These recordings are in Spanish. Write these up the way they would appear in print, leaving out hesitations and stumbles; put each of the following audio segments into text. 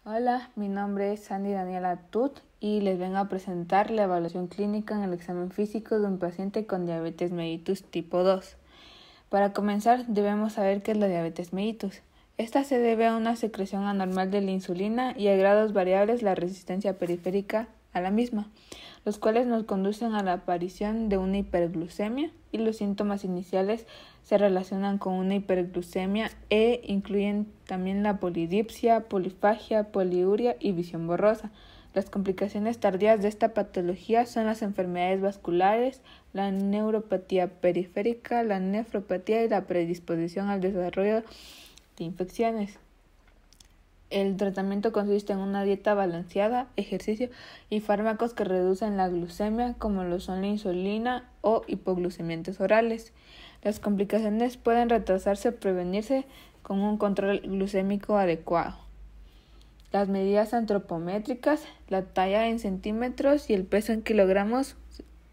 Hola, mi nombre es Sandy Daniela Tut y les vengo a presentar la evaluación clínica en el examen físico de un paciente con diabetes mellitus tipo 2. Para comenzar, debemos saber qué es la diabetes mellitus. Esta se debe a una secreción anormal de la insulina y a grados variables la resistencia periférica a la misma, los cuales nos conducen a la aparición de una hiperglucemia, y los síntomas iniciales se relacionan con una hiperglucemia e incluyen también la polidipsia, polifagia, poliuria y visión borrosa. Las complicaciones tardías de esta patología son las enfermedades vasculares, la neuropatía periférica, la nefropatía y la predisposición al desarrollo de infecciones. El tratamiento consiste en una dieta balanceada, ejercicio y fármacos que reducen la glucemia, como lo son la insulina o hipoglucemiantes orales. Las complicaciones pueden retrasarse o prevenirse con un control glucémico adecuado. Las medidas antropométricas, la talla en centímetros y el peso en kilogramos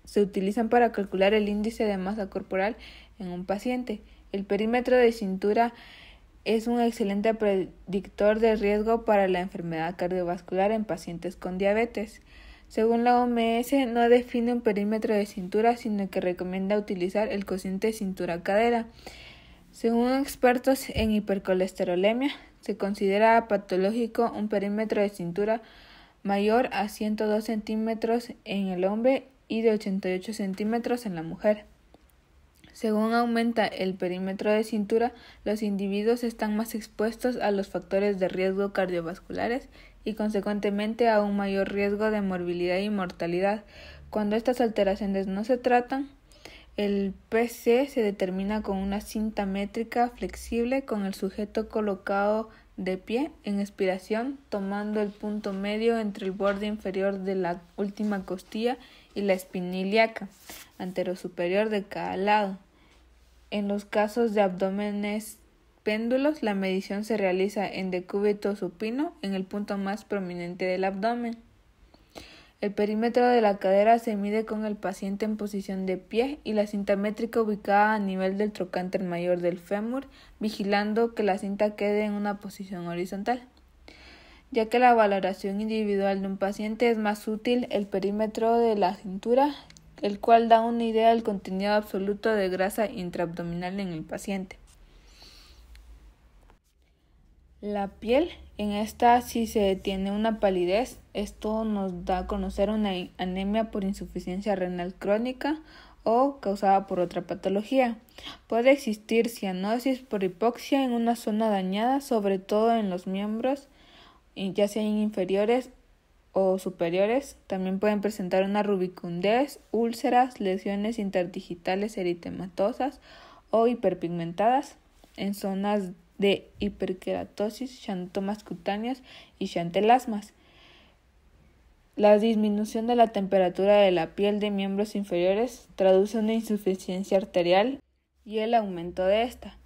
se utilizan para calcular el índice de masa corporal en un paciente. El perímetro de cintura es un excelente predictor de riesgo para la enfermedad cardiovascular en pacientes con diabetes. Según la OMS, no define un perímetro de cintura, sino que recomienda utilizar el cociente cintura-cadera. Según expertos en hipercolesterolemia, se considera patológico un perímetro de cintura mayor a 102 centímetros en el hombre y de 88 centímetros en la mujer. Según aumenta el perímetro de cintura, los individuos están más expuestos a los factores de riesgo cardiovasculares y consecuentemente a un mayor riesgo de morbilidad y mortalidad. Cuando estas alteraciones no se tratan, el PC se determina con una cinta métrica flexible con el sujeto colocado de pie en expiración, tomando el punto medio entre el borde inferior de la última costilla y la espina ilíaca anterosuperior de cada lado. En los casos de abdómenes péndulos, la medición se realiza en decúbito supino en el punto más prominente del abdomen. El perímetro de la cadera se mide con el paciente en posición de pie y la cinta métrica ubicada a nivel del trocánter mayor del fémur, vigilando que la cinta quede en una posición horizontal. Ya que la valoración individual de un paciente es más útil el perímetro de la cintura, el cual da una idea del contenido absoluto de grasa intraabdominal en el paciente. La piel, en esta si se tiene una palidez, esto nos da a conocer una anemia por insuficiencia renal crónica o causada por otra patología. Puede existir cianosis por hipoxia en una zona dañada, sobre todo en los miembros, ya sean inferiores o superiores. También pueden presentar una rubicundez, úlceras, lesiones interdigitales eritematosas o hiperpigmentadas en zonas de hiperkeratosis, xantomas cutáneas y xantelasmas. La disminución de la temperatura de la piel de miembros inferiores traduce una insuficiencia arterial y el aumento de esta.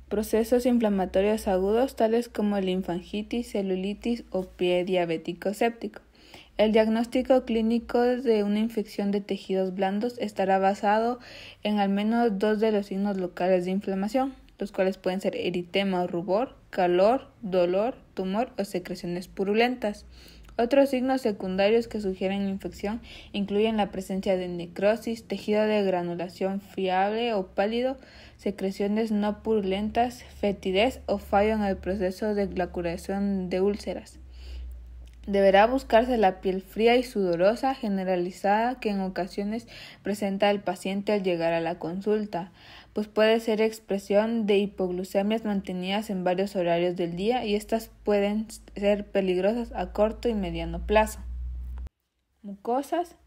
Procesos inflamatorios agudos tales como linfangitis, celulitis o pie diabético séptico. El diagnóstico clínico de una infección de tejidos blandos estará basado en al menos dos de los signos locales de inflamación, los cuales pueden ser eritema o rubor, calor, dolor, tumor o secreciones purulentas. Otros signos secundarios que sugieren infección incluyen la presencia de necrosis, tejido de granulación fiable o pálido, secreciones no purulentas, fetidez o fallo en el proceso de la curación de úlceras. Deberá buscarse la piel fría y sudorosa generalizada que en ocasiones presenta el paciente al llegar a la consulta, pues puede ser expresión de hipoglucemias mantenidas en varios horarios del día y estas pueden ser peligrosas a corto y mediano plazo. Mucosas.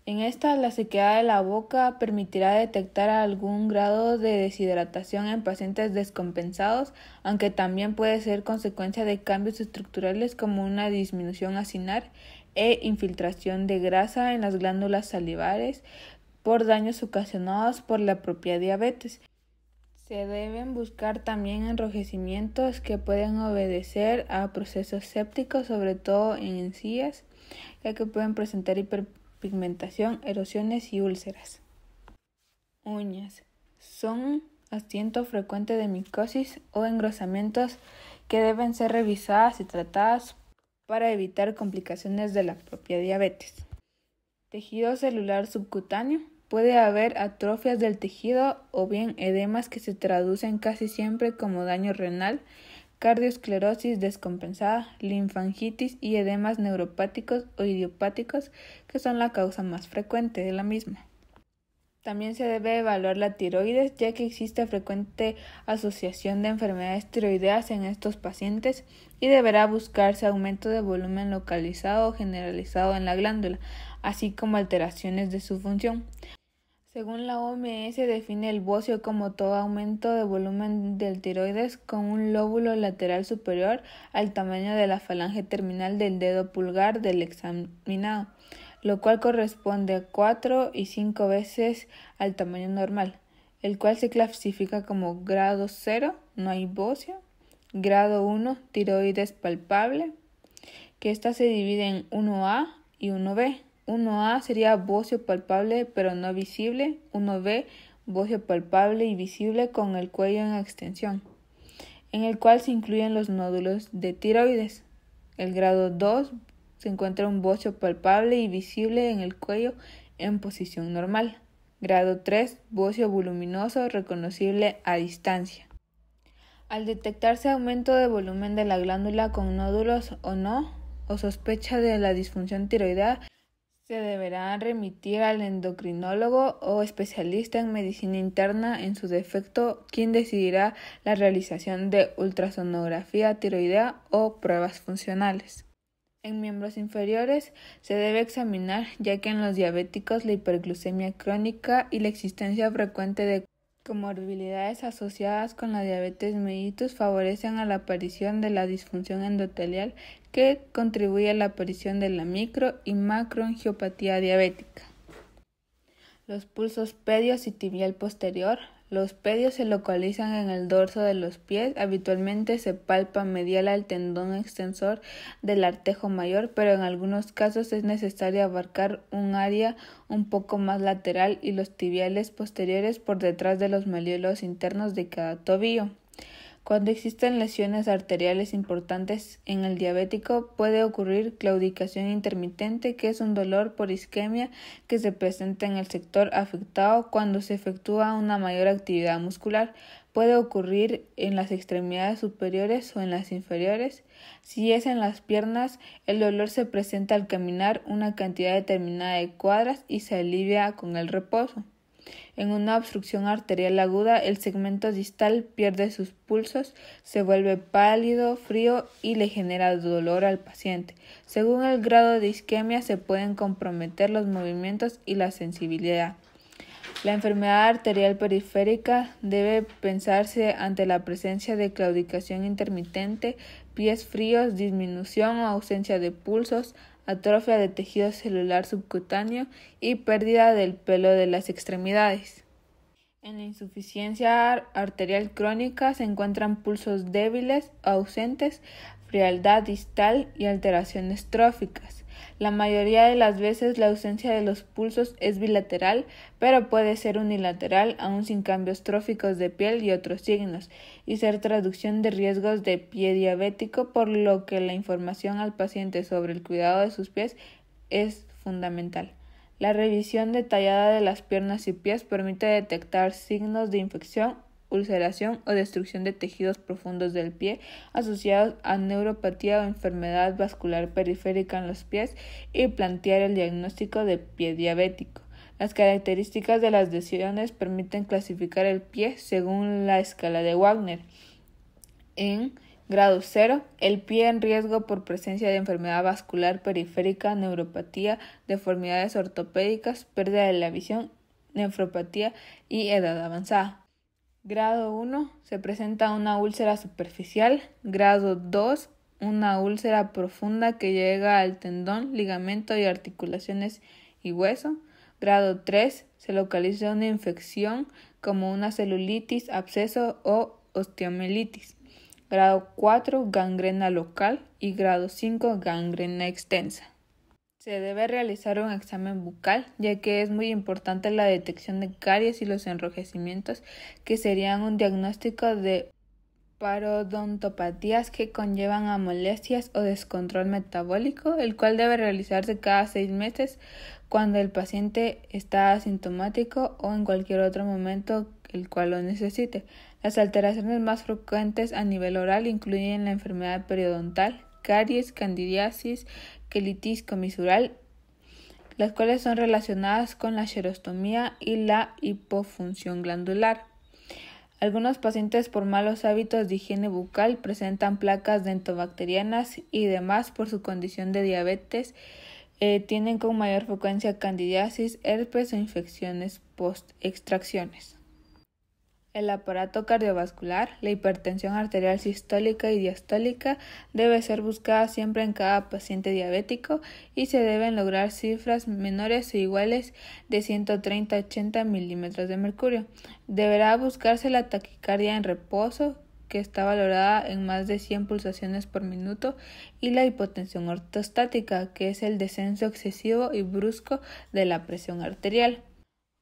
En esta, la sequedad de la boca permitirá detectar algún grado de deshidratación en pacientes descompensados, aunque también puede ser consecuencia de cambios estructurales como una disminución acinar e infiltración de grasa en las glándulas salivares por daños ocasionados por la propia diabetes. Se deben buscar también enrojecimientos que pueden obedecer a procesos sépticos, sobre todo en encías, ya que pueden presentar hiperpigmentación, erosiones y úlceras. Uñas. Son asiento frecuente de micosis o engrosamientos que deben ser revisadas y tratadas para evitar complicaciones de la propia diabetes. Tejido celular subcutáneo. Puede haber atrofias del tejido o bien edemas que se traducen casi siempre como daño renal, cardioesclerosis descompensada, linfangitis y edemas neuropáticos o idiopáticos, que son la causa más frecuente de la misma. También se debe evaluar la tiroides, ya que existe frecuente asociación de enfermedades tiroideas en estos pacientes y deberá buscarse aumento de volumen localizado o generalizado en la glándula, así como alteraciones de su función. Según la OMS, define el bocio como todo aumento de volumen del tiroides con un lóbulo lateral superior al tamaño de la falange terminal del dedo pulgar del examinado, lo cual corresponde a 4 y 5 veces al tamaño normal, el cual se clasifica como grado 0, no hay bocio, grado 1, tiroides palpable, que ésta se divide en 1A y 1B. 1A sería bocio palpable pero no visible, 1B bocio palpable y visible con el cuello en extensión, en el cual se incluyen los nódulos de tiroides. El grado 2 se encuentra un bocio palpable y visible en el cuello en posición normal. Grado 3, bocio voluminoso reconocible a distancia. Al detectarse aumento de volumen de la glándula con nódulos o no, o sospecha de la disfunción tiroidea, se deberá remitir al endocrinólogo o especialista en medicina interna, en su defecto, quien decidirá la realización de ultrasonografía tiroidea o pruebas funcionales. En miembros inferiores se debe examinar, ya que en los diabéticos la hiperglucemia crónica y la existencia frecuente de comorbilidades asociadas con la diabetes mellitus favorecen a la aparición de la disfunción endotelial, que contribuye a la aparición de la micro y macroangiopatía diabética. Los pulsos pedios y tibial posterior. Los pedios se localizan en el dorso de los pies, habitualmente se palpa medial al tendón extensor del artejo mayor, pero en algunos casos es necesario abarcar un área un poco más lateral y los tibiales posteriores por detrás de los malleolos internos de cada tobillo. Cuando existen lesiones arteriales importantes en el diabético, puede ocurrir claudicación intermitente, que es un dolor por isquemia que se presenta en el sector afectado cuando se efectúa una mayor actividad muscular. Puede ocurrir en las extremidades superiores o en las inferiores. Si es en las piernas, el dolor se presenta al caminar una cantidad determinada de cuadras y se alivia con el reposo. En una obstrucción arterial aguda, el segmento distal pierde sus pulsos, se vuelve pálido, frío y le genera dolor al paciente. Según el grado de isquemia, se pueden comprometer los movimientos y la sensibilidad. La enfermedad arterial periférica debe pensarse ante la presencia de claudicación intermitente, pies fríos, disminución o ausencia de pulsos, atrofia de tejido celular subcutáneo y pérdida del pelo de las extremidades. En la insuficiencia arterial crónica se encuentran pulsos débiles o ausentes, frialdad distal y alteraciones tróficas. La mayoría de las veces la ausencia de los pulsos es bilateral, pero puede ser unilateral aún sin cambios tróficos de piel y otros signos, y ser traducción de riesgos de pie diabético, por lo que la información al paciente sobre el cuidado de sus pies es fundamental. La revisión detallada de las piernas y pies permite detectar signos de infección, ulceración o destrucción de tejidos profundos del pie asociados a neuropatía o enfermedad vascular periférica en los pies y plantear el diagnóstico de pie diabético. Las características de las lesiones permiten clasificar el pie según la escala de Wagner. En grado 0, el pie en riesgo por presencia de enfermedad vascular periférica, neuropatía, deformidades ortopédicas, pérdida de la visión, nefropatía y edad avanzada. Grado 1, se presenta una úlcera superficial. Grado 2, una úlcera profunda que llega al tendón, ligamento y articulaciones y hueso. Grado 3, se localiza una infección como una celulitis, absceso o osteomielitis. Grado 4, gangrena local y grado 5, gangrena extensa. Se debe realizar un examen bucal, ya que es muy importante la detección de caries y los enrojecimientos, que serían un diagnóstico de parodontopatías que conllevan a molestias o descontrol metabólico, el cual debe realizarse cada 6 meses cuando el paciente está asintomático o en cualquier otro momento el cual lo necesite. Las alteraciones más frecuentes a nivel oral incluyen la enfermedad periodontal, caries, candidiasis, quelitis comisural, las cuales son relacionadas con la xerostomía y la hipofunción glandular. Algunos pacientes por malos hábitos de higiene bucal presentan placas dentobacterianas y demás por su condición de diabetes. Tienen con mayor frecuencia candidiasis, herpes o infecciones post-extracciones. El aparato cardiovascular, la hipertensión arterial sistólica y diastólica debe ser buscada siempre en cada paciente diabético y se deben lograr cifras menores o iguales de 130 a 80 milímetros de mercurio. Deberá buscarse la taquicardia en reposo, que está valorada en más de 100 pulsaciones por minuto, y la hipotensión ortostática, que es el descenso excesivo y brusco de la presión arterial.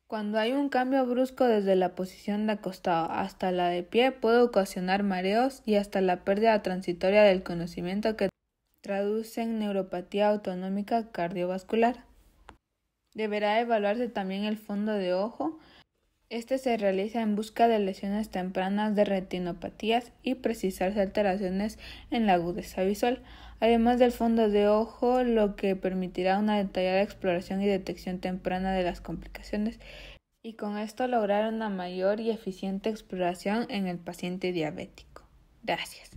Cuando hay un cambio brusco desde la posición de acostado hasta la de pie, puede ocasionar mareos y hasta la pérdida transitoria del conocimiento, que traduce en neuropatía autonómica cardiovascular. Deberá evaluarse también el fondo de ojo. Este se realiza en busca de lesiones tempranas de retinopatías y precisarse alteraciones en la agudeza visual, además del fondo de ojo, lo que permitirá una detallada exploración y detección temprana de las complicaciones, y con esto lograr una mayor y eficiente exploración en el paciente diabético. Gracias.